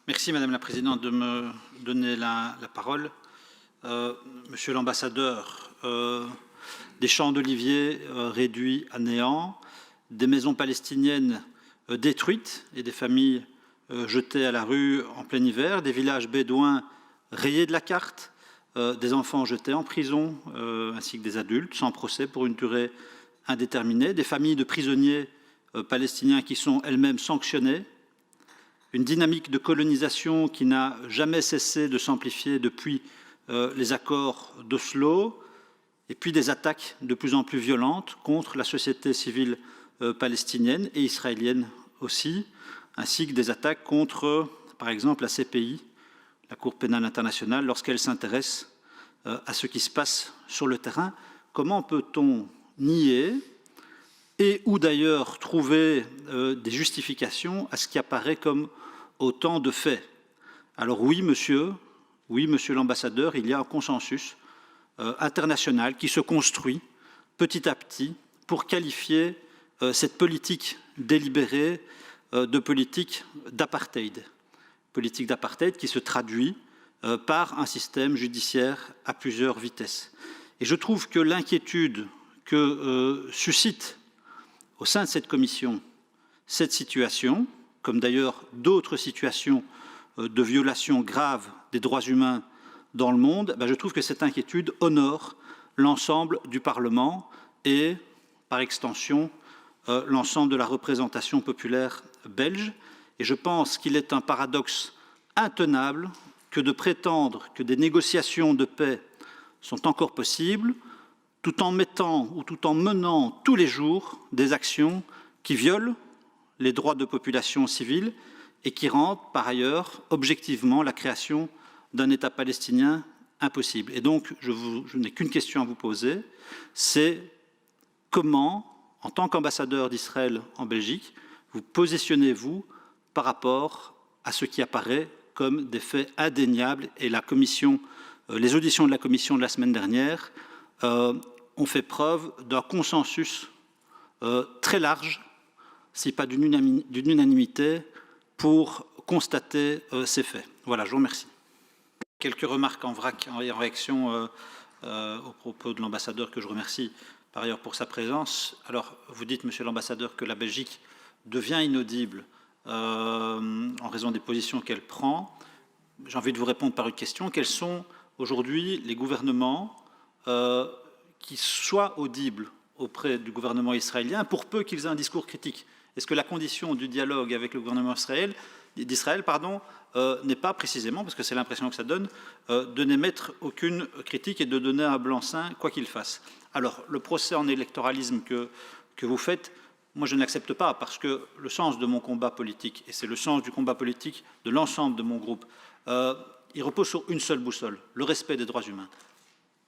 Merci Madame la Présidente de me donner la parole. Monsieur l'ambassadeur, des champs d'oliviers réduits à néant, des maisons palestiniennes détruites et des familles jetées à la rue en plein hiver, des villages bédouins rayés de la carte, des enfants jetés en prison ainsi que des adultes sans procès pour une durée indéterminée, des familles de prisonniers palestiniens qui sont elles-mêmes sanctionnées, une dynamique de colonisation qui n'a jamais cessé de s'amplifier depuis les accords d'Oslo, et puis des attaques de plus en plus violentes contre la société civile palestinienne et israélienne aussi, ainsi que des attaques contre, par exemple, la CPI, la Cour pénale internationale, lorsqu'elle s'intéresse à ce qui se passe sur le terrain. Comment peut-on nier et ou d'ailleurs trouver des justifications à ce qui apparaît comme autant de faits? Alors oui, monsieur l'ambassadeur, il y a un consensus international qui se construit petit à petit pour qualifier cette politique délibérée de politique d'apartheid. Politique d'apartheid qui se traduit par un système judiciaire à plusieurs vitesses. Et je trouve que l'inquiétude que suscite au sein de cette commission cette situation, comme d'ailleurs d'autres situations de violations graves des droits humains dans le monde, je trouve que cette inquiétude honore l'ensemble du Parlement et, par extension, l'ensemble de la représentation populaire belge. Et je pense qu'il est un paradoxe intenable que de prétendre que des négociations de paix sont encore possibles, tout en mettant ou tout en menant tous les jours des actions qui violent les droits de population civile et qui rendent, par ailleurs, objectivement, la création d'un État palestinien impossible. Et donc, je n'ai qu'une question à vous poser, c'est comment, en tant qu'ambassadeur d'Israël en Belgique, vous positionnez-vous par rapport à ce qui apparaît comme des faits indéniables, et les auditions de la Commission de la semaine dernière ont fait preuve d'un consensus très large, si pas d'une unanimité, pour constater ces faits. Voilà, je vous remercie. Quelques remarques en vrac, en réaction aux propos de l'ambassadeur, que je remercie par ailleurs pour sa présence. Alors, vous dites, monsieur l'ambassadeur, que la Belgique devient inaudible en raison des positions qu'elle prend. J'ai envie de vous répondre par une question. Quels sont aujourd'hui les gouvernements qui soient audibles auprès du gouvernement israélien, pour peu qu'ils aient un discours critique? Est-ce que la condition du dialogue avec le gouvernement d'Israël n'est pas précisément, parce que c'est l'impression que ça donne, de n'émettre aucune critique et de donner un blanc-seing, quoi qu'il fasse? Alors, le procès en électoralisme que vous faites, moi je n'accepte pas, parce que le sens de mon combat politique, et c'est le sens du combat politique de l'ensemble de mon groupe, il repose sur une seule boussole, le respect des droits humains.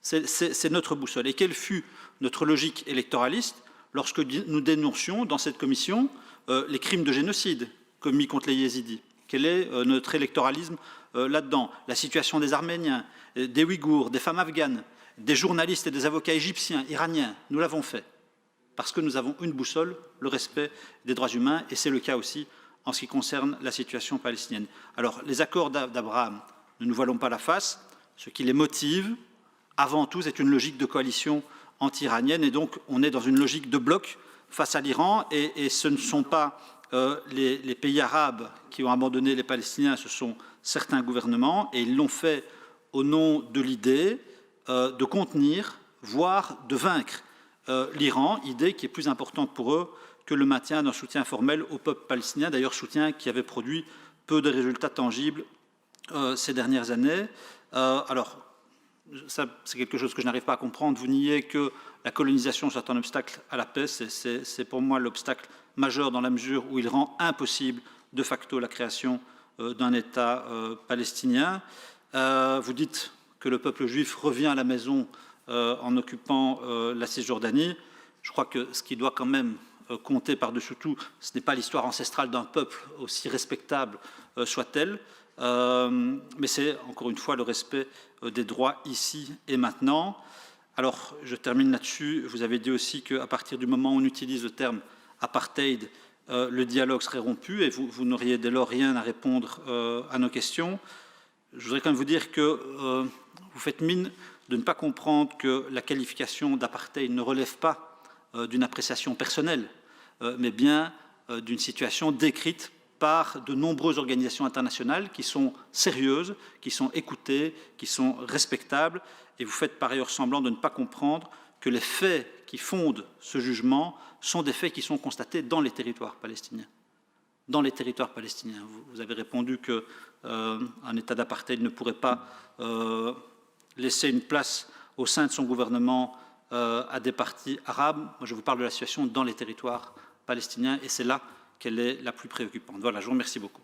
C'est notre boussole. Et quelle fut notre logique électoraliste lorsque nous dénoncions dans cette commission les crimes de génocide commis contre les yézidis? Quel est notre électoralisme là-dedans? La situation des Arméniens, des Ouïghours, des femmes afghanes, des journalistes et des avocats égyptiens, iraniens, nous l'avons fait parce que nous avons une boussole, le respect des droits humains, et c'est le cas aussi en ce qui concerne la situation palestinienne. Alors, les accords d'Abraham, ne nous voilons pas la face, ce qui les motive, avant tout, c'est une logique de coalition anti-iranienne, et donc on est dans une logique de bloc face à l'Iran, et ce ne sont pas les pays arabes qui ont abandonné les Palestiniens, ce sont certains gouvernements, et ils l'ont fait au nom de l'idée de contenir, voire de vaincre l'Iran, idée qui est plus importante pour eux que le maintien d'un soutien formel au peuple palestinien, d'ailleurs soutien qui avait produit peu de résultats tangibles ces dernières années. Alors, ça, c'est quelque chose que je n'arrive pas à comprendre. Vous niez que la colonisation soit un obstacle à la paix. C'est pour moi l'obstacle majeur dans la mesure où il rend impossible de facto la création d'un État palestinien. Vous dites que le peuple juif revient à la maison en occupant la Cisjordanie. Je crois que ce qui doit quand même compter par-dessus tout, ce n'est pas l'histoire ancestrale d'un peuple, aussi respectable soit-elle, mais c'est encore une fois le respect des droits ici et maintenant. Alors, je termine là-dessus. Vous avez dit aussi qu'à partir du moment où on utilise le terme apartheid, le dialogue serait rompu et vous n'auriez dès lors rien à répondre à nos questions. Je voudrais quand même vous dire que vous faites mine de ne pas comprendre que la qualification d'apartheid ne relève pas d'une appréciation personnelle, mais bien d'une situation décrite par de nombreuses organisations internationales qui sont sérieuses, qui sont écoutées, qui sont respectables, et vous faites par ailleurs semblant de ne pas comprendre que les faits qui fondent ce jugement sont des faits qui sont constatés dans les territoires palestiniens. Dans les territoires palestiniens. Vous avez répondu qu'un État d'apartheid ne pourrait pas laisser une place au sein de son gouvernement à des partis arabes. Moi, je vous parle de la situation dans les territoires palestiniens et c'est là qu'elle est la plus préoccupante. Voilà, je vous remercie beaucoup.